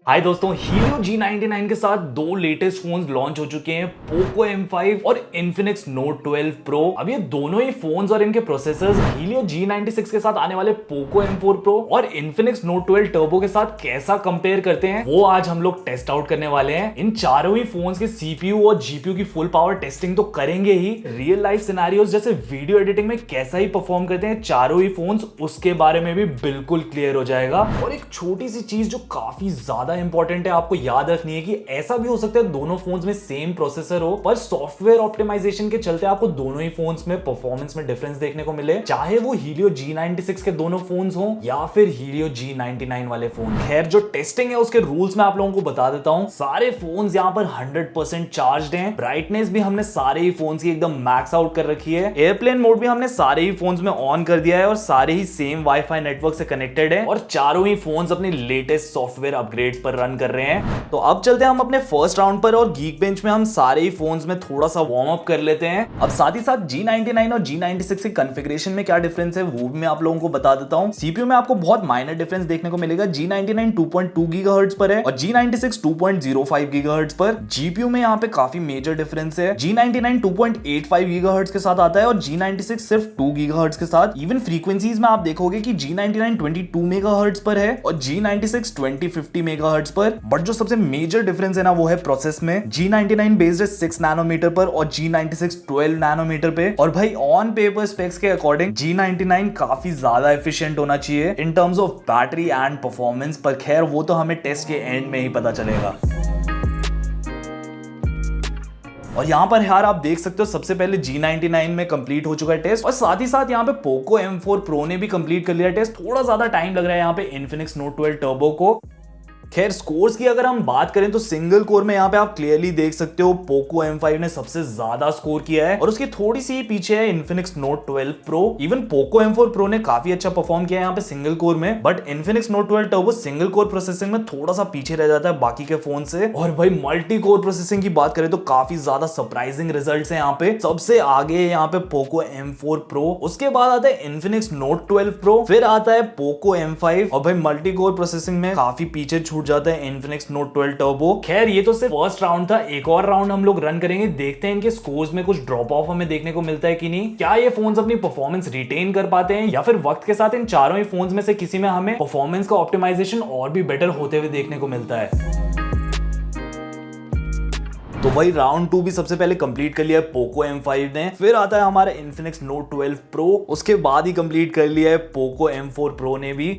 हाय दोस्तों, Helio G99 के साथ दो लेटेस्ट फोन्स लॉन्च हो चुके हैं, Poco M5 और Infinix Note 12 Pro। अब ये दोनों ही फोन्स और इनके प्रोसेसर्स Helio G96 के साथ आने वाले Poco M4 Pro और Infinix Note 12 Turbo के साथ कैसा कंपेयर करते हैं वो आज हम लोग टेस्ट आउट करने वाले हैं। इन चारों ही फोन्स के CPU और GPU की फुल पावर टेस्टिंग तो करेंगे ही, रियल लाइफ सिनेरियोस जैसे वीडियो एडिटिंग में कैसा ही परफॉर्म करते हैं चारों ही फोन्स, उसके बारे में भी बिल्कुल क्लियर हो जाएगा। और एक छोटी सी चीज जो काफी ज्यादा इंपॉर्टेंट है आपको याद रखनी है कि ऐसा भी हो सकता है दोनों फोन्स में सेम प्रोसेसर हो, पर सॉफ्टवेयर ऑप्टिमाइजेशन के चलते आपको दोनों ही फोन्स में परफॉर्मेंस में डिफरेंस देखने को मिले, चाहे वो Helio G96 के दोनों फोन्स हो या फिर Helio G99 वाले फोन। खैर, जो टेस्टिंग है उसके रूल्स मैं आप लोगों को बता देता हूं। सारे फोन्स यहां पर 100% चार्ज्ड हैं। ब्राइटनेस भी हमने सारे ही फोन्स की एकदम मैक्स आउट कर रखी है। एयरप्लेन मोड भी हमने सारे ही फोन्स में ऑन कर दिया है और सारे ही सेम वाईफाई नेटवर्क से कनेक्टेड है और चारों ही फोन्स अपने लेटेस्ट सॉफ्टवेयर अपग्रेड्स पर रन कर रहे हैं। तो अब चलते हैं हम अपने फर्स्ट राउंड पर और गीक बेंच में हम सारे ही फोन्स में थोड़ा सा वार्म अप कर लेते हैं। अब साथ ही साथ G99 और G96 के कॉन्फ़िगरेशन में क्या डिफरेंस है वो भी मैं आप लोगों को बता देता हूं। CPU में आपको बहुत माइनर डिफरेंस देखने को मिलेगा। G99 2.2 गीगाहर्ट्ज पर है और G96 2.05 गीगाहर्ट्ज पर। GPU में यहाँ पे काफी मेजर डिफरेंस है। G99 2.85 गीगाहर्ट्ज के साथ आता है और G96 सिर्फ 2 गीगाहर्ट्ज के साथ। इवन फ्रीक्वेंसीज में आप देखोगे कि G99 22 मेगाहर्ट्ज पर है और G96 2050 मेगाहर्ट्ज पर। बट जो सबसे मेजर डिफरेंस है ना वो है प्रोसेस में। G99 बेस्ड है 6 नैनोमीटर पर और G96 12 नैनोमीटर पे। और भाई ऑन पेपर स्पेक्स के अकॉर्डिंग G99 काफी ज्यादा एफिशिएंट होना चाहिए in terms of battery and performance, पर खैर वो तो हमें टेस्ट के एंड में ही पता चलेगा। और यहाँ पर यार आप देख सकते हो सबसे पहले G99 में कंप्लीट हो चुका है टेस्ट और साथ ही साथ यहाँ पे Poco M4 Pro ने भी कंप्लीट कर लिया टेस्ट। थोड़ा ज्यादा टाइम लग रहा है यहाँ पे Infinix Note 12 Turbo को। खैर, स्कोर्स की अगर हम बात करें तो सिंगल कोर में यहाँ पे आप क्लियरली देख सकते हो Poco M5 ने सबसे ज्यादा स्कोर किया है और उसकी थोड़ी सी पीछे है Infinix Note 12 Pro। Even Poco M4 Pro ने काफी अच्छा परफॉर्म किया है यहाँ पे सिंगल कोर में, but Infinix Note 12 Turbo single core processing में थोड़ा सा पीछे रह जाता है बाकी के फोन से। और भाई मल्टी कोर प्रोसेसिंग की बात करें तो काफी ज्यादा सरप्राइजिंग रिजल्ट्स हैं यहाँ पे। सबसे आगे है यहाँ पे Poco M4 Pro, उसके बाद आता है Infinix Note 12 Pro, फिर आता है Poco M5 और भाई मल्टी कोर प्रोसेसिंग में काफी पीछे छूट जाता है Infinix Note 12 Turbo। खैर, ये तो सिर्फ फर्स्ट राउंड था। एक और राउंड हम लोग रन करेंगे, देखते हैं इनके स्कोर्स में कुछ ड्रॉप ऑफ हमें देखने को मिलता है कि नहीं। क्या ये फोन्स अपनी परफॉर्मेंस रिटेन कर पाते हैं या फिर वक्त के साथ इन चारों ही फोन्स में से किसी में हमें परफॉर्मेंस का ऑप्टिमाइजेशन और भी बेटर होते हुए देखने को मिलता है। तो भाई राउंड 2 भी सबसे पहले कंप्लीट कर लिया है Poco M5 ने, फिर आता है हमारा Infinix Note 12 Pro, उसके बाद ही कंप्लीट कर लिया है Poco M4 Pro ने भी,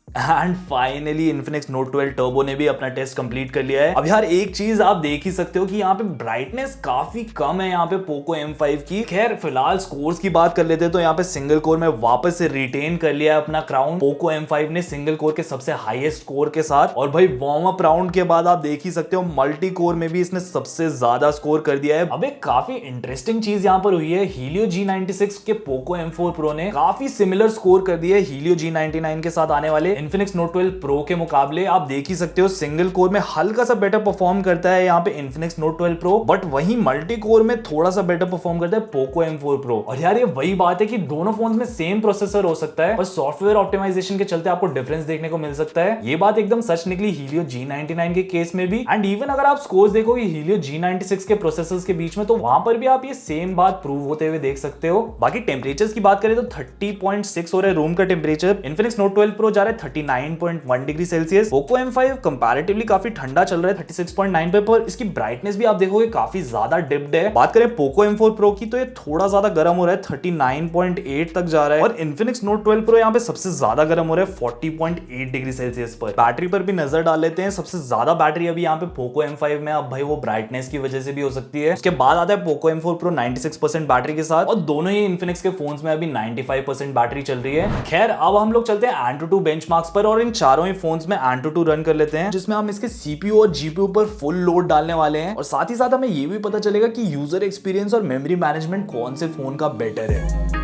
and finally Infinix Note 12 Turbo ने भी अपना टेस्ट कंप्लीट कर लिया है। अब यार एक चीज आप देख ही सकते हो कि यहाँ पे ब्राइटनेस काफी कम है यहाँ पे Poco M5 की। खैर, फिलहाल स्कोर्स की बात कर लेते हैं तो यहाँ पे सिंगल कोर में वापस से रिटेन कर लिया है अपना क्राउन Poco M5 ने सिंगल कोर के सबसे हाईएस्ट स्कोर के साथ। और भाई वार्म अप राउंड के बाद आप देख ही सकते हो मल्टी कोर में भी इसने सबसे ज्यादा स्कोर कर दिया है। अब एक काफी इंटरेस्टिंग चीज यहाँ पर हुई है, Helio G96 के Poco M4 Pro ने काफी सिमिलर स्कोर कर दिया है Helio G99 के साथ आने वाले Infinix Note 12 Pro के मुकाबले। आप देख ही सकते हो सिंगल कोर में हल्का सा बेटर परफॉर्म करता है यहाँ पे Infinix Note 12 Pro, बट वहीं मल्टी कोर में थोड़ा सा बेटर परफॉर्म करता है Poco M4 Pro। और यार ये वही बात है कि दोनों फोन्स में सेम प्रोसेसर हो सकता है पर सॉफ्टवेयर ऑप्टिमाइजेशन के चलते आपको डिफरेंस देखने को मिल सकता है। ये बात एकदम सच निकली Helio G99 के केस में भी। एंड इवन अगर आप स्कोर्स देखोगे Helio G96 के प्रोसेसर्स के बीच में तो वहां पर भी आप ये सेम बात प्रूव होते हुए देख सकते हो। बाकी टेम्परेचर्स की बात करें तो 30.6 हो रहा है रूम का टेम्परेचर। Infinix Note 12 Pro जा रहा है 39.1 degree Celsius. Poco M5 comparatively काफी ठंडा चल रहा है 36.9 पे, पर इसकी ब्राइटनेस भी आप देखोगे काफी ज्यादा डिप्ड है। बात करें Poco M4 Pro की तो ये थोड़ा ज्यादा गर्म हो रहा है 39.8 तक जा रहा है और Infinix Note 12 Pro यहाँ पे सबसे ज्यादा गर्म हो रहा है 40.8 डिग्री सेल्सियस पर। बैटरी पर भी नजर डाल लेते हैं। सबसे ज्यादा बैटरी अभी यहाँ पे Poco M5 में, अब भाई वो ब्राइटनेस की वजह से भी हो सकती है। उसके बाद आता है Poco M4 Pro 96% बैटरी के साथ और दोनों ही Infinix के फोन्स में अभी 95% बैटरी चल रही है। खैर, अब हम लोग चलते हैं AnTuTu बेंचमार्क्स पर और इन चारों ही फोन्स में AnTuTu रन कर लेते हैं, जिसमें हम इसके CPU और GPU पर फुल लोड डालने वाले हैं और साथ ही साथ हमें ये भी पता चलेगा कि यूजर एक्सपीरियंस और मेमोरी मैनेजमेंट कौन से फोन का बेटर है।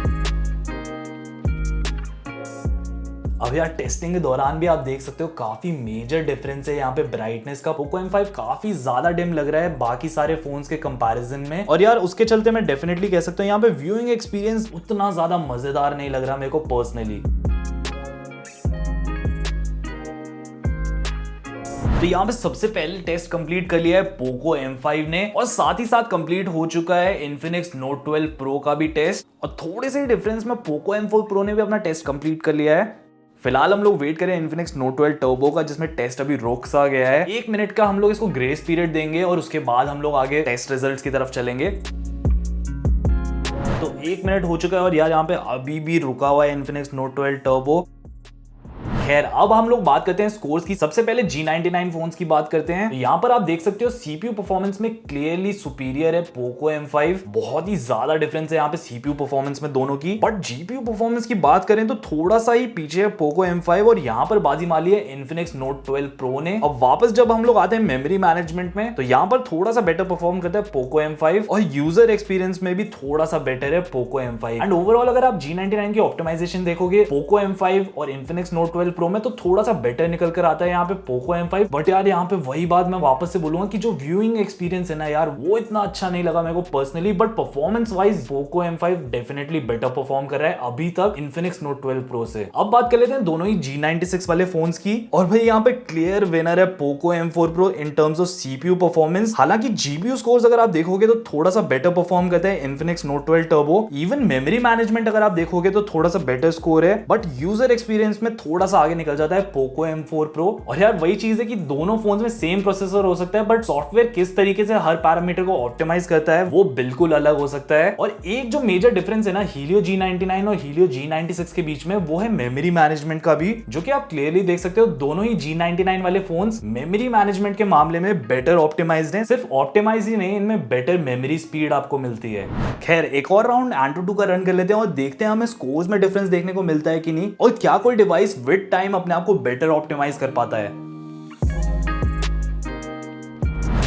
अब यार टेस्टिंग के दौरान भी आप देख सकते हो काफी मेजर डिफरेंस है यहाँ पे ब्राइटनेस का। Poco M5 काफी ज्यादा डिम लग रहा है बाकी सारे फोन्स के कंपैरिजन में और यार उसके चलते मैं डेफिनेटली कह सकता हूँ यहाँ पे व्यूइंग एक्सपीरियंस उतना ज्यादा मजेदार नहीं लग रहा मेरे को पर्सनली। तो यहाँ पे सबसे पहले टेस्ट कंप्लीट कर लिया है पोको M5 ने, और साथ ही साथ कंप्लीट हो चुका है Infinix Note 12 Pro का भी टेस्ट, और थोड़े से डिफरेंस में पोको M4 Pro ने भी अपना टेस्ट कंप्लीट कर लिया है। फिलहाल हम लोग वेट करें Infinix Note 12 Turbo का, जिसमें टेस्ट अभी रोक सा गया है। 1 मिनट का हम लोग इसको ग्रेस पीरियड देंगे और उसके बाद हम लोग आगे टेस्ट रिजल्ट्स की तरफ चलेंगे। तो 1 मिनट हो चुका है और यार यहाँ पे अभी भी रुका हुआ है Infinix Note 12 Turbo। खैर अब हम लोग बात करते हैं स्कोर्स की। सबसे पहले G99 फोन्स की बात करते हैं। तो यहाँ पर आप देख सकते हो सीपीयू परफॉर्मेंस में क्लियरली सुपीरियर है पोको M5, बहुत ही ज्यादा डिफरेंस है यहाँ पे सीपीयू परफॉर्मेंस में दोनों की। बट जीपीयू परफॉर्मेंस की बात करें तो थोड़ा सा ही पीछे है पोको M5, और यहाँ पर बाजी मारी है Infinix Note 12 Pro ने। अब वापस जब हम लोग आते हैं मेमोरी मैनेजमेंट में, तो यहाँ पर थोड़ा सा बेटर परफॉर्म करता है पोको M5, और यूजर एक्सपीरियंस में भी थोड़ा सा बेटर है पोको M5। एंड ओवरऑल अगर आप G99 की ऑप्टिमाइजेशन देखोगे पोको M5 और Infinix Note 12 Pro में, तो थोड़ा सा बेटर निकल कर आता है यहाँ पे पोको M5। बट यार यहाँ पे वही बात मैं वापस से बोलूंगा कि जो व्यूइंग एक्सपीरियंस है ना यार, वो इतना अच्छा नहीं लगा मेरे को personally. But performance wise Poco M5 definitely better perform कर रहा है अभी तक Infinix Note 12 Pro से। अब बात कर लेते हैं दोनों ही G96 वाले फोन्स की, और भाई यहाँ पे क्लियर विनर है Poco M4 Pro in terms of CPU performance. हालांकि जीपीयू स्कोर्स अगर आप देखोगे तो थोड़ा सा बेटर परफॉर्म करता है Infinix Note 12 Turbo। Even memory management अगर आप देखोगे तो थोड़ा सा बेटर स्कोर है, बट यूजर एक्सपीरियंस में थोड़ा सा आगे निकल जाता है पोको M4 Pro। और यार वही चीज है कि दोनों फोन्स में सेम प्रोसेसर हो सकता है, बट सॉफ्टवेयर किस तरीके से हर पैरामीटर को ऑप्टिमाइज करता है वो बिल्कुल अलग हो सकता है। और एक जो मेजर डिफरेंस है ना Helio G99 और Helio G96 के बीच में, वो है मेमोरी मैनेजमेंट का भी, जो कि आप क्लियरली देख सकते हो दोनों ही G99 वाले फोन्स मेमोरी मैनेजमेंट के मामले में बेटर ऑप्टिमाइज्ड हैं। सिर्फ ऑप्टिमाइज ही नहीं, इनमें बेटर मेमोरी स्पीड आपको मिलती है। खैर एक और राउंड AnTuTu का रन कर लेते हैं और देखते हैं हमें स्कोर्स में डिफरेंस देखने को मिलता है कि नहीं, और क्या कोई डिवाइस विद टाइम अपने आप को बेटर ऑप्टिमाइज कर पाता है।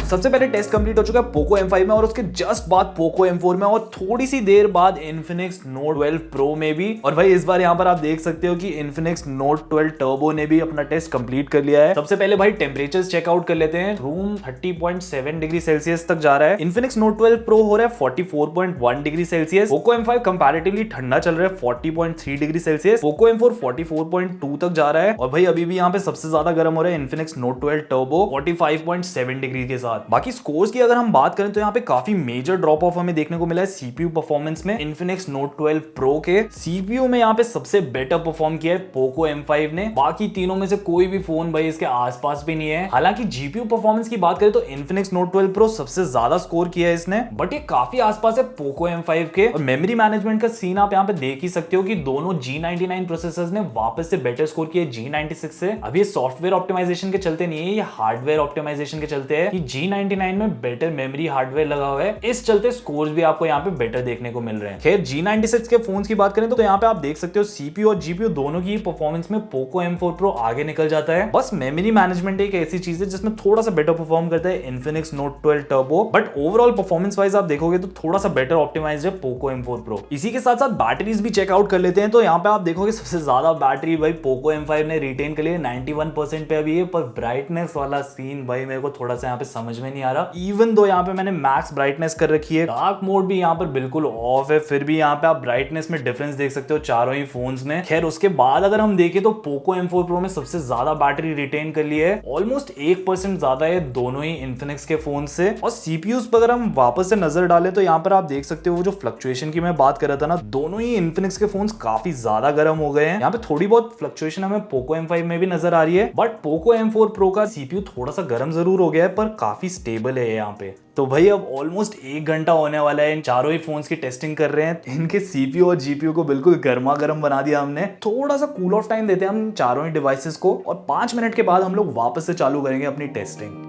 सबसे पहले टेस्ट कंप्लीट हो चुका है पोको M5 में, और उसके जस्ट बाद पोको M4 में, और थोड़ी सी देर बाद Infinix Note 12 Pro में भी। और भाई इस बार यहाँ पर आप देख सकते हो कि Infinix Note 12 Turbo ने भी अपना टेस्ट कंप्लीट कर लिया है। सबसे पहले भाई टेम्परेचर्स चेकआउट कर लेते हैं। रूम 30.7 डिग्री सेल्सियस तक जा रहा है। Infinix Note 12 Pro हो रहा है 44.1 degree Celsius. Poco M5 comparatively ठंडा चल रहा है 40.3 डिग्री सेल्सियस। पोको M4 44.2 तक जा रहा है, और भाई अभी भी यहाँ पे सबसे ज्यादा गर्म हो रहा है Infinix Note 12 Turbo 45.7 डिग्री के साथ। बाकी स्कोर्स की अगर हम बात करें तो यहाँ पे काफी मेजर ड्रॉप ऑफ हमें देखने को मिला है सीपीयू परफॉर्मेंस में। Infinix Note 12 Pro के सीपीयू में यहाँ पे सबसे बेटर परफॉर्म किया है पोको M5 ने। बाकी तीनों में से कोई भी फोन भाई इसके आसपास भी नहीं है। हालांकि जीपीयू परफॉर्मेंस की बात करें तो Infinix Note 12 Pro सबसे ज्यादा स्कोर किया है इसने, बट ये काफी आसपास है पोको M5 के। और मेमोरी मैनेजमेंट का सीन आप यहाँ पे देख ही सकते हो कि दोनों G99 प्रोसेसर्स ने वापस से बेटर स्कोर किया G96 से। अब ये सॉफ्टवेयर ऑप्टिमाइजेशन के चलते नहीं है, ये हार्डवेयर ऑप्टिमाइजेशन के चलते हैं कि G99 में बेटर मेमोरी हार्डवेयर लगा हुआ है, इस चलते स्कोर्स भी आपको यहाँ पे बेटर देखने को मिल रहे हैं। खैर G96 के फोन्स की बात करें तो यहाँ पे आप देख सकते हो सीपीयू और जीपीयू दोनों की परफॉर्मेंस में पोको M4 Pro आगे निकल जाता है। बस मेमोरी मैनेजमेंट एक ऐसी चीज है जिसमें थोड़ा सा बेटर परफॉर्म करता है Infinix Note 12 Turbo, but overall performance wise आप देखोगे तो थोड़ा सा बेटर ऑप्टिमाइज्ड है पोको M4 Pro। इसी के साथ साथ बैटरीज भी चेकआउट कर लेते हैं। तो यहाँ पे आप देखोगे सबसे ज्यादा बैटरी भाई पोको M5 ने रिटेन के लिए 91% पे अभी है, पर ब्राइटनेस वाला सीन भाई मेरे को थोड़ा सा यहाँ पे समझ में नहीं आ रहा। इवन दो यहाँ पे मैंने मैक्स ब्राइटनेस कर रखी है, डार्क मोड भी यहाँ पर बिल्कुल ऑफ है, फिर भी यहाँ पे आप ब्राइटनेस में डिफरेंस देख सकते हो चारों ही फोन्स में। खैर उसके बाद अगर हम देखें तो पोको M4 Pro में सबसे ज्यादा बैटरी रिटेन कर ली है, ऑलमोस्ट 1% ज्यादा है दोनों ही Infinix के फोन से। और सीपीयूज पर अगर हम वापस से नजर डालें तो यहाँ पर आप देख सकते हो वो जो फ्लक्चुएशन की मैं बात कर रहा था ना, दोनों ही Infinix के फोन्स काफी ज्यादा गर्म हो गए हैं। यहाँ पे थोड़ी बहुत फ्लक्चुएशन हमें पोको M5 में भी नजर आ रही है, बट पोको M4 Pro का सीपीयू थोड़ा सा गर्म जरूर हो गया है, पर काफी स्टेबल है यहाँ पे। तो भाई अब ऑलमोस्ट 1 घंटा होने वाला है, इन चारों ही फोन्स की टेस्टिंग कर रहे हैं। इनके सीपीयू और जीपीयू को बिल्कुल गर्मा गर्म बना दिया हमने। थोड़ा सा कूल ऑफ टाइम देते हैं हम चारों ही डिवाइसेस को, और 5 मिनट के बाद हम लोग वापस से चालू करेंगे अपनी टेस्टिंग।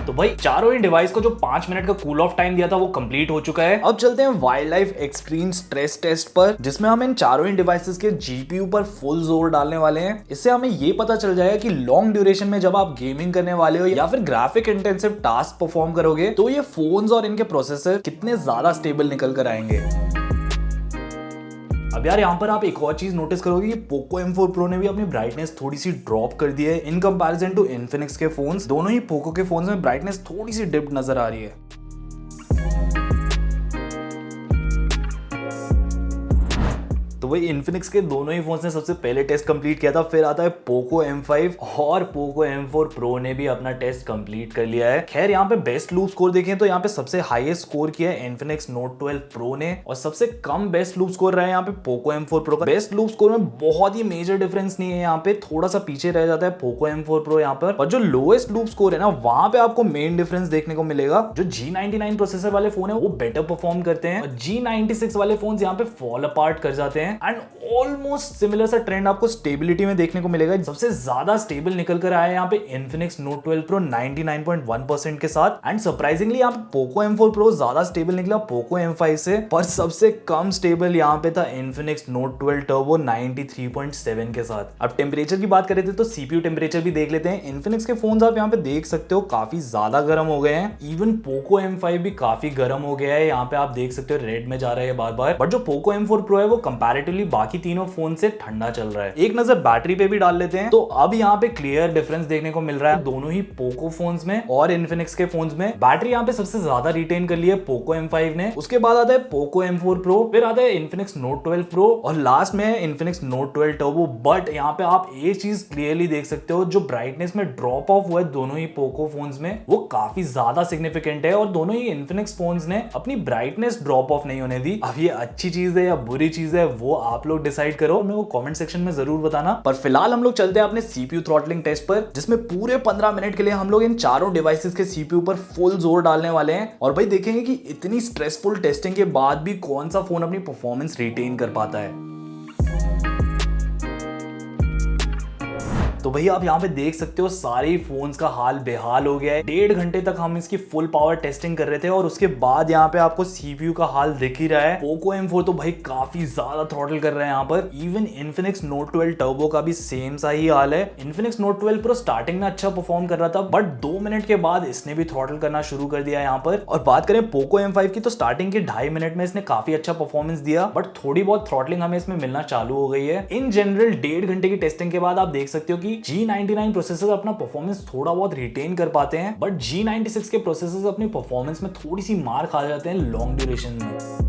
तो भाई चारों ही डिवाइस को जो 5 मिनट का कूल ऑफ टाइम दिया था वो कंप्लीट हो चुका है। अब चलते हैं wild life extreme stress test पर, जिसमें हम इन चारों ही डिवाइसेस के जीपीयू पर फुल जोर डालने वाले हैं। इससे हमें ये पता चल जाएगा कि लॉन्ग ड्यूरेशन में जब आप गेमिंग करने वाले हो या फिर ग्राफिक इंटेंसिव टास्क परफॉर्म करोगे तो ये फोन्स और इनके प्रोसेसर कितने ज्यादा स्टेबल निकल कर आएंगे। अब यार यहाँ पर आप एक और चीज नोटिस करोगे कि पोको M4 Pro ने भी अपनी ब्राइटनेस थोड़ी सी ड्रॉप कर दी है इन कंपैरिजन टू Infinix के फोन्स। दोनों ही पोको के फोन्स में ब्राइटनेस थोड़ी सी डिप्ड नजर आ रही है। तो वही इन्फिनिक्स के दोनों ही फोन ने सबसे पहले टेस्ट कंप्लीट किया था। फिर आता है पोको M5 और पोको M4 प्रो ने भी अपना टेस्ट कंप्लीट कर लिया है। खैर यहाँ पे बेस्ट लूप स्कोर देखें तो यहाँ पे सबसे हाईएस्ट स्कोर किया है इन्फिनिक्स नोट 12 प्रो ने और सबसे कम बेस्ट लूप स्कोर रहा है यहाँ पे पोको M4 प्रो का। बेस्ट लूप स्कोर में बहुत ही मेजर डिफरेंस नहीं है, यहाँ पे थोड़ा सा पीछे रह जाता है पोको M4 प्रो यहाँ पर। और जो लोएस्ट लूप स्कोर है ना वहां पे आपको मेन डिफरेंस देखने को मिलेगा। जो G99 प्रोसेसर वाले फोन है वो बेटर परफॉर्म करते हैं और G96 वाले फोन यहाँ पे फॉल अपार्ट कर जाते हैं। एंड ऑलमोस्ट सिमिलर सा ट्रेंड आपको स्टेबिलिटी में देखने को मिलेगा। सबसे ज्यादा स्टेबल निकल कर आया है यहाँ पे इन्फिनिक्स नोट 12 प्रो 99.1% के साथ। एंड सरप्राइजिंगली यहाँ पे पोको M4 प्रो ज्यादा स्टेबल निकला पोको M5 से, पर सबसे कम स्टेबल यहाँ पे था इन्फिनिक्स नोट 12 टर्बो 93.7 के साथ। अब टेम्परेचर की बात करें तो सीपीयू टेम्परेचर भी देख लेते हैं। इन्फिनिक्स के फोन आप यहाँ पे देख सकते हो काफी ज्यादा गर्म हो गए हैं। इवन पोको M5 भी काफी गर्म हो गया है, यहाँ पे आप देख सकते हो रेड में जा रहा है बार बार। बट जो पोको M4 प्रो है वो कंपैरेटिवली बाकी तीनों फोन से ठंडा चल रहा है। एक नजर बैटरी पे भी डाल लेते हैं तो अब यहाँ पे क्लियर डिफरेंस देखने को मिल रहा है दोनों ही पोको फोन्स में और इन्फिनिक्स के फोन्स में। बैटरी यहाँ पे सबसे ज्यादा रिटेन कर ली है पोको M5 ने, उसके बाद आता है पोको M4 प्रो, फिर आता है इन्फिनिक्स नोट 12 प्रो और लास्ट में है इन्फिनिक्स नोट 12 टर्बो। बट यहाँ पे आप एक चीज क्लियरली देख सकते हो, जो ब्राइटनेस में ड्रॉप ऑफ हुआ है दोनों ही पोको फोन्स में वो काफी ज्यादा सिग्निफिकेंट है और दोनों ही इन्फिनिक्स फोन्स ने अपनी ब्राइटनेस ड्रॉप ऑफ नहीं होने दी। अब ये अच्छी चीज है या बुरी चीज है वो आप लोग डिसाइड करो, मेरे को कमेंट सेक्शन में जरूर बताना। पर फिलहाल हम लोग चलते हैं अपने सीपीयू थ्रॉटलिंग टेस्ट पर, जिसमें पूरे 15 मिनट के लिए हम लोग इन चारों डिवाइसेस के सीपीयू पर फुल जोर डालने वाले हैं और भाई देखेंगे कि इतनी स्ट्रेसफुल टेस्टिंग के बाद भी कौन सा फोन अपनी परफॉर्मेंस रिटेन कर पाता है। तो भैया आप यहाँ पे देख सकते हो सारे फोन्स का हाल बेहाल हो गया है। 1.5 घंटे तक हम इसकी फुल पावर टेस्टिंग कर रहे थे और उसके बाद यहाँ पे आपको सीपीयू का हाल दिख ही रहा है। पोको M4 तो भाई काफी ज्यादा थ्रॉटल कर रहे हैं यहाँ पर। इवन इन्फिनिक्स नोट 12 टर्बो का भी सेम सा ही हाल है। इन्फिनिक्स नोट 12 प्रो स्टार्टिंग में अच्छा परफॉर्म कर रहा था बट 2 मिनट के बाद इसने भी थ्रॉटल करना शुरू कर दिया यहाँ पर। और बात करें पोको M5 की तो स्टार्टिंग के 2.5 मिनट में इसने काफी अच्छा परफॉर्मेंस दिया बट थोड़ी बहुत थ्रॉटलिंग हमें इसमें मिलना चालू हो गई है। इन जनरल 1.5 घंटे की टेस्टिंग के बाद आप देख सकते हो कि G99 प्रोसेसर अपना परफॉर्मेंस थोड़ा बहुत रिटेन कर पाते हैं बट G96 के प्रोसेसर अपनी परफॉर्मेंस में थोड़ी सी मार खा जाते हैं लॉन्ग ड्यूरेशन में।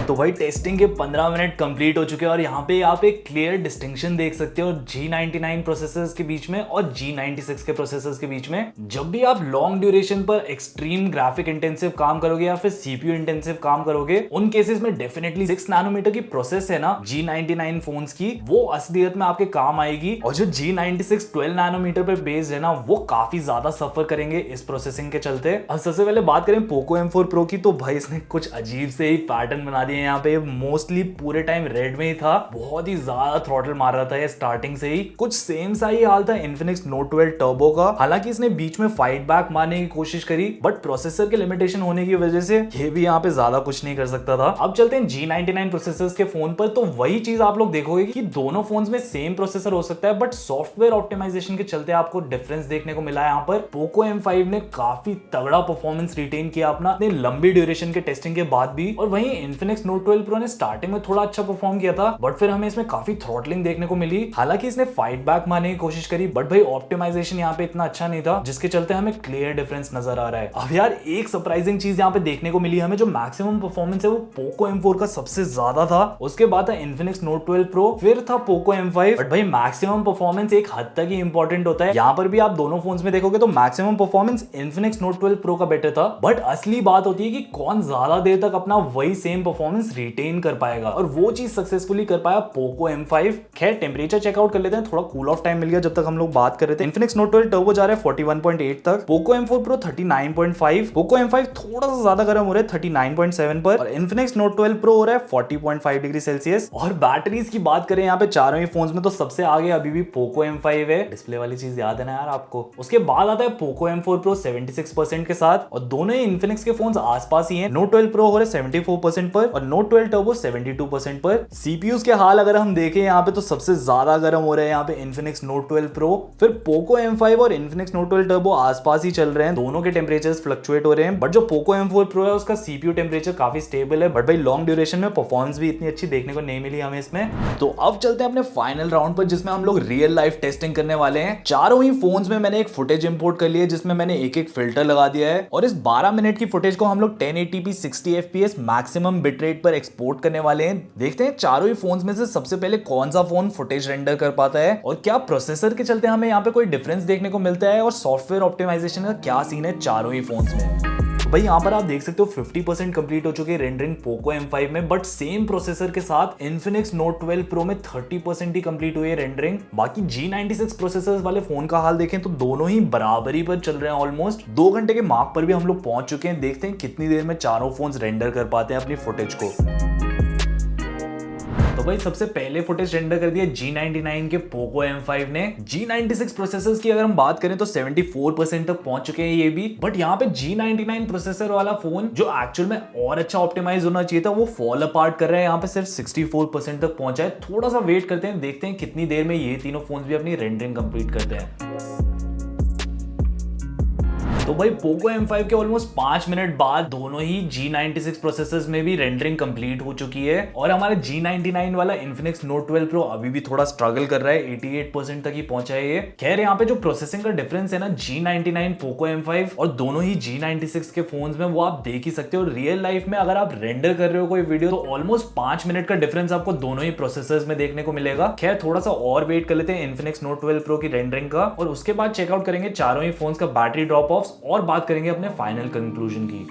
तो भाई टेस्टिंग के 15 मिनट कंप्लीट हो चुके हैं और यहाँ पे आप एक क्लियर डिस्टिंक्शन देख सकते हो G99 प्रोसेसर्स के बीच में और G96 के प्रोसेसर्स के बीच में। जब भी आप लॉन्ग ड्यूरेशन पर एक्सट्रीम ग्राफिक इंटेंसिव काम करोगे या फिर सीपीयू इंटेंसिव काम करोगे, उन केसेस में डेफिनेटली 6 नैनोमीटर की प्रोसेस है ना G99 फोन्स की, वो असलियत में आपके काम आएगी। और जो G96 12 नैनोमीटर पे बेस्ड है ना वो काफी ज्यादा सफर करेंगे इस प्रोसेसिंग के चलते। अब सबसे पहले बात करें पोको M4 प्रो की तो भाई इसने कुछ अजीब से ही पैटर्न बना दिए यहाँ पे। मोस्टली पूरे टाइम रेड में ही था, बहुत ही ज्यादा थ्रॉटल मार रहा था ये स्टार्टिंग से ही। कुछ सेम सा ही हाल था इन्फिनिक्स नोट 12 टर्बो का। हालांकि इसने बीच में फाइट बैक मारने की कोशिश करी बट प्रोसेसर के लिमिटेशन होने की वजह से ये भी यहाँ पे ज्यादा कुछ नहीं कर सकता था। अब चलते हैं G99 प्रोसेसर्स के फोन पर, तो वही चीज आप लोग देखोगे कि दोनों फोन्स में सेम प्रोसेसर हो सकता है बट सॉफ्टवेयर ऑप्टिमाइजेशन के चलते आपको डिफरेंस देखने को मिला है। यहाँ पर पोको M5 ने काफी तगड़ा परफॉर्मेंस रिटेन किया अपना लंबी ड्यूरेशन के टेस्टिंग के बाद भी, और वहीं इन्फिनिक्स नोट 12 प्रो ने स्टार्टिंग में थोड़ा अच्छा परफॉर्म किया था बट फिर हमें इसमें काफी थ्रॉटलिंग देखने को मिली। हालांकि इसने फाइट बैक मारने की कोशिश करी बट भाई ऑप्टिमाइजेशन यहाँ पे इतना अच्छा नहीं था जिसके चलते हमें क्लियर डिफरेंस नजर आ रहा है। अब यार एक सरप्राइजिंग चीज यहाँ पे देखने को मिली हमें, जो मैक्सिमम परफॉर्मेंस है वो पोको M4 का सबसे ज्यादा था, उसके बाद था इन्फिनिक्स नोट 12 प्रो, फिर था पोको M5। बट भाई मैक्सिमम परफॉर्मेंस एक हद तक ही इंपॉर्टेंट होता है। यहाँ पर भी आप दोनों फोन्स में देखोगे तो maximum performance Infinix note 12 pro का बेटर था बट असली बात होती है कि कौन ज्यादा देर तक अपना वही सेम परफॉर्मेंस रिटेन कर पाएगा, और वो चीज सक्सेसफुली कर पाया पोको M5। खैर टेम्परेचर चेकआउट कर लेते हैं, थोड़ा कूल ऑफ टाइम मिल गया जब तक हम लोग बात कर रहे थे। इन्फिनिक्स नोट 12 टर्बो जा रहा है 41.8 तक, Poco M4 pro 39.5, Poco M5 थोड़ा सा ज्यादा गर्म हो रहा है 39.7 पर, और इन्फिनिक्स नोट 12 प्रो हो रहा है 40.5 डिग्री सेल्सियस। और बैटरीज की बात करें यहाँ पे चारों ही फोन्स में तो सबसे आगे अभी भी पोको M5 है, डिस्प्ले वाली चीज याद है ना यार आपको। उसके बाद आता है पोको M4 प्रो 76% के साथ, और दोनों ही इन्फिनिक्स के फोन्स आसपास ही हैं। नोट 12 प्रो हो रहा है 74% पर और नोट 12 टर्बो 72% पर। सीपीयूज के हाल अगर हम देखें यहाँ पे तो सबसे ज्यादा गर्म हो रहे हैं यहाँ पे इन्फिनिक्स नोट 12 प्रो, फिर पोको M5 और इन्फिनिक्स नोट 12 टर्बो आसपास ही चल रहे हैं, दोनों के टेम्परेचर्स फ्लक्चुएट हो रहे हैं। बट जो पोको M4 प्रो है उसका सीपीयू टेम्परेचर काफी स्टेबल है बट भाई लॉन्ग ड्यूरेशन में परफॉर्मेंस भी इतनी अच्छी देखने को नहीं मिली हमें इसमें। तो अब चलते हैं अपने फाइनल राउंड पर जिसमें हम लोग रियल लाइफ टेस्टिंग करने वाले हैं। चारों ही फोन्स में मैंने एक फुटेज इंपोर्ट कर लिया है जिसमें मैंने एक एक फिल्टर लगा दिया है, और इस 12 मिनट की फुटेज को हम लोग 1080p 60 fps maximum bit rate पर एक्सपोर्ट करने वाले हैं। देखते हैं चारों ही फोन्स में से सबसे पहले कौन सा फोन फुटेज रेंडर कर पाता है और क्या प्रोसेसर के चलते हमें यहाँ पे कोई डिफरेंस देखने को मिलता है और सॉफ्टवेयर ऑप्टिमाइजेशन का क्या सीन है चारों ही फोन्स में। भाई यहाँ पर आप देख सकते हो 50% कंप्लीट हो चुकी है रेंडरिंग पोको M5 में, बट सेम प्रोसेसर के साथ इन्फिनिक्स नोट 12 प्रो में 30% ही कंप्लीट हुई है रेंडरिंग। बाकी G96 प्रोसेसर वाले फोन का हाल देखें तो दोनों ही बराबरी पर चल रहे हैं, ऑलमोस्ट 2 घंटे के मार्क पर भी हम लोग पहुंच चुके हैं। देखते हैं कितनी देर में चारों फोन रेंडर कर पाते हैं अपनी फुटेज को। तो भाई सबसे पहले फुटेज रेंडर कर दिया G99 के पोको M5 ने। G96 प्रोसेसर्स की अगर हम बात करें तो 74% तक पहुंच चुके हैं ये भी, बट यहाँ पे G99 प्रोसेसर वाला फोन जो एक्चुअल में और अच्छा ऑप्टिमाइज होना चाहिए था वो फॉल अपार्ट कर रहा है, यहाँ पे सिर्फ 64% तक पहुंचा है। थोड़ा सा वेट करते हैं, देखते हैं कितनी देर में ये तीनों फोन भी अपनी रेंडरिंग कंप्लीट करते हैं। तो भाई पोको M5 के ऑलमोस्ट 5 मिनट बाद दोनों ही G96 प्रोसेसर्स में भी रेंडरिंग कंप्लीट हो चुकी है और हमारे G99 वाला इन्फिनिक्स नोट 12 प्रो अभी भी थोड़ा स्ट्रगल कर रहा है, 88% तक ही पहुंचा है ये। खैर यहाँ पे जो प्रोसेसिंग का डिफरेंस है ना G99 पोको M5 और दोनों ही G96 के फोन्स में, वो आप देख ही सकते हो। रियल लाइफ में अगर आप रेंडर कर रहे हो कोई वीडियो तो ऑलमोस्ट 5 मिनट का डिफरेंस आपको दोनों ही प्रोसेसर्स में देखने को मिलेगा। खैर थोड़ा सा और वेट कर लेते हैं इन्फिनिक्स नोट 12 प्रो की रेंडरिंग का और उसके बाद चेकआउट करेंगे चारों ही फोन्स का बैटरी ड्रॉप ऑफ और बात करेंगे अपने फाइनल कंक्लूजन की।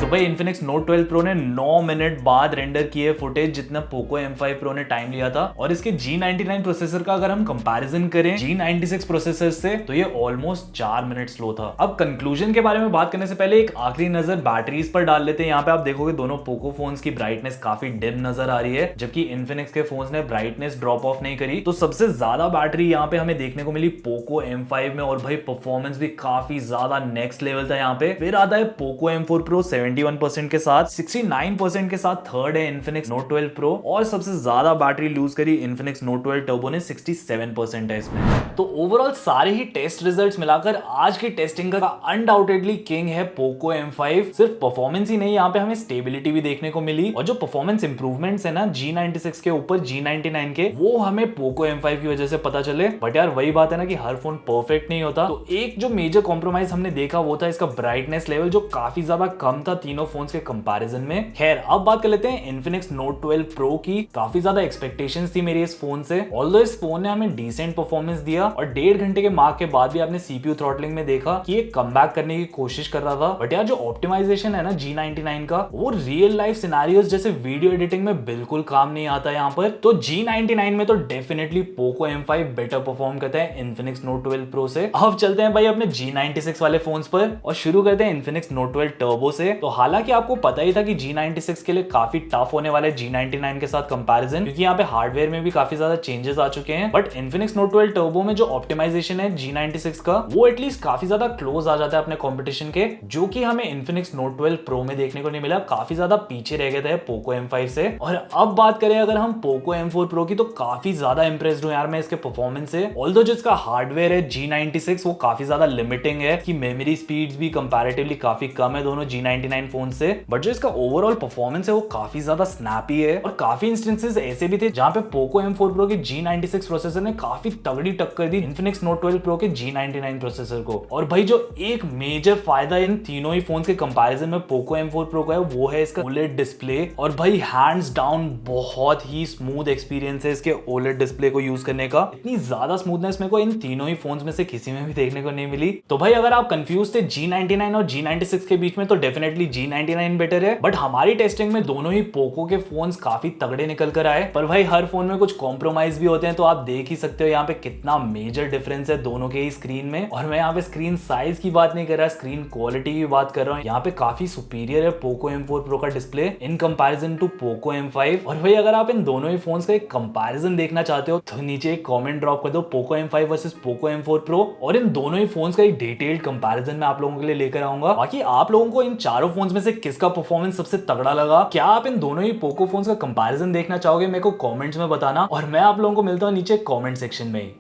तो भाई इन्फिनिक्स नोट 12 प्रो ने 9 मिनट बाद रेंडर किए फुटेज जितना पोको M5 प्रो ने टाइम लिया था, और इसके G99 प्रोसेसर का अगर हम कंपैरिजन करें G96 प्रोसेसर से तो ये ऑलमोस्ट 4 मिनट स्लो था। अब कंक्लूजन के बारे में बात करने से पहले एक आखिरी नजर बैटरीज पर डाल लेते हैं। यहाँ पे आप देखोगे दोनों पोको फोन्स की ब्राइटनेस काफी डिम नजर आ रही है, जबकि इन्फिनिक्स के फोन्स ने ब्राइटनेस ड्रॉप ऑफ नहीं करी। तो सबसे ज्यादा बैटरी यहाँ पे हमें देखने को मिली पोको M5 में, और भाई परफॉर्मेंस भी काफी ज्यादा नेक्स्ट लेवल था यहाँ पे। फिर आता है पोको M4 प्रो 71% के साथ, 69% के साथ थर्ड है इन्फिनिक्स नोट 12 प्रो, और सबसे ज्यादा बैटरी लूज करी इन्फिनिक्स नोट 12 टर्बो ने, 67% है इसमें। तो ओवरऑल सारे ही टेस्ट रिजल्ट्स मिलाकर आज की टेस्टिंग का अनडाउटेडली किंग है पोको M5। सिर्फ परफॉर्मेंस ही नहीं, यहाँ पे हमें स्टेबिलिटी भी देखने को मिली, और जो परफॉर्मेंस इंप्रूवमेंट्स है ना G96 के ऊपर G99 के, वो हमें पोको M5 की वजह से पता चले। बट यार वही बात है ना कि हर फोन परफेक्ट नहीं होता, तो एक जो मेजर कॉम्प्रोमाइज हमने देखा वो था इसका ब्राइटनेस लेवल, जो काफी ज्यादा कम था तीनों फोन्स के कंपैरिजन में। खैर अब बात कर लेते हैं इन्फिनिक्स नोट 12 प्रो की। काफी ज्यादा एक्सपेक्टेशंस थी मेरी इस फोन से, ऑल्दो इस फोन ने हमें डिसेंट परफॉर्मेंस दिया, और 1.5 घंटे के मार्क के बाद भी आपने CPU थ्रॉटलिंग में देखा कि ये कमबैक करने की कोशिश कर रहा था। बट यार जो ऑप्टिमाइजेशन है ना G99 का, वो रियल लाइफ सिनेरियोस जैसे वीडियो एडिटिंग में बिल्कुल काम नहीं आता यहाँ पर। तो G99 में तो definitely Poco M5 better perform करता है इन्फिनिक्स नोट 12 प्रो से। अब चलते हैं भाई अपने G96 वाले फोन्स पर और शुरू करते हैं इन्फिनिक्स नोट 12 टर्बो से। तो हालांकि आपको पता ही था कि G96 के लिए काफी टफ होने वाला है G99 के साथ कंपैरिजन, क्योंकि यहाँ पे हार्डवेयर में भी काफी ज्यादा चेंजेस आ चुके हैं। बट इन्फिनिक्स नोट 12 टर्बो में जो ऑप्टिमाइजेशन है G96 का, वो एटलीस्ट काफी ज्यादा क्लोज आ जाता है अपने कंपटीशन के, जो कि हमें इन्फिनिक्स नोट 12 प्रो में देखने को नहीं मिला। काफी ज्यादा पीछे रह गए थे पोको M5 से। और अब बात करें अगर हम पोको M4 प्रो की, तो काफी ज्यादा इंप्रेस्ड हूं यार मैं इसके परफॉर्मेंस से। ऑल्दो जो इसका हार्डवेयर है G96 वो काफी ज्यादा लिमिटिंग है, कि मेमोरी स्पीड्स भी कंपैरेटिवली काफी कम है दोनों G99 फोन से, बट जो इसका ओवरऑल परफॉर्मेंस है वो काफी ज्यादा स्नैपी है। और काफी इंस्टेंसेस ऐसे भी थे जहां पे पोको M4 प्रो के G96 प्रोसेसर ने काफी तगड़ी टक्कर दी इन्फिनिक्स नोट 12 प्रो के G99 प्रोसेसर को। और भाई जो एक मेजर फायदा इन तीनों ही फोन्स के कंपैरिजन में पोको M4 प्रो का है, वो है इसका OLED डिस्प्ले। और भाई हैंड्स डाउन बहुत ही स्मूथ एक्सपीरियंस है इसके OLED डिस्प्ले को यूज करने का। इतनी ज्यादा स्मूथनेस मेरे को इन तीनों ही फोन्स में से किसी में भी देखने को नहीं मिली। तो भाई अगर आप कंफ्यूज थे G99 और G96 के बीच में, तो डेफिनेटली G99 बेटर है। बट हमारी टेस्टिंग में दोनों ही पोको के फोन्स काफी तगड़े निकल कर आए। पर भाई हर फोन में कुछ कॉम्प्रोमाइज भी होते हैं, तो आप देख ही सकते हो यहाँ पे कितना मेजर डिफरेंस है दोनों के ही स्क्रीन में। और मैं यहाँ पे स्क्रीन साइज की बात नहीं कर रहा, स्क्रीन क्वालिटी की बात कर रहा हूँ। यहाँ पे काफी सुपीरियर है पोको M4 प्रो का display in comparison to Poco M5। और भाई अगर आप इन दोनों ही फोन्स का एक कंपैरिजन देखना चाहते हो, तो नीचे एक कमेंट ड्रॉप कर दो Poco M5 versus Poco M4 pro, और इन दोनों ही फोन्स का एक डिटेल्ड कंपैरिजन मैं आप लोगों के लिए लेकर आऊंगा। बाकी आप लोगों को इन चारों फोन्स में से किसका परफॉर्मेंस सबसे तगड़ा लगा, क्या आप इन दोनों ही पोको फोन्स का कंपैरिजन देखना चाहोगे, मेरे को कमेंट्स में बताना। और मैं आप लोगों को मिलता हूं नीचे कमेंट सेक्शन में ही।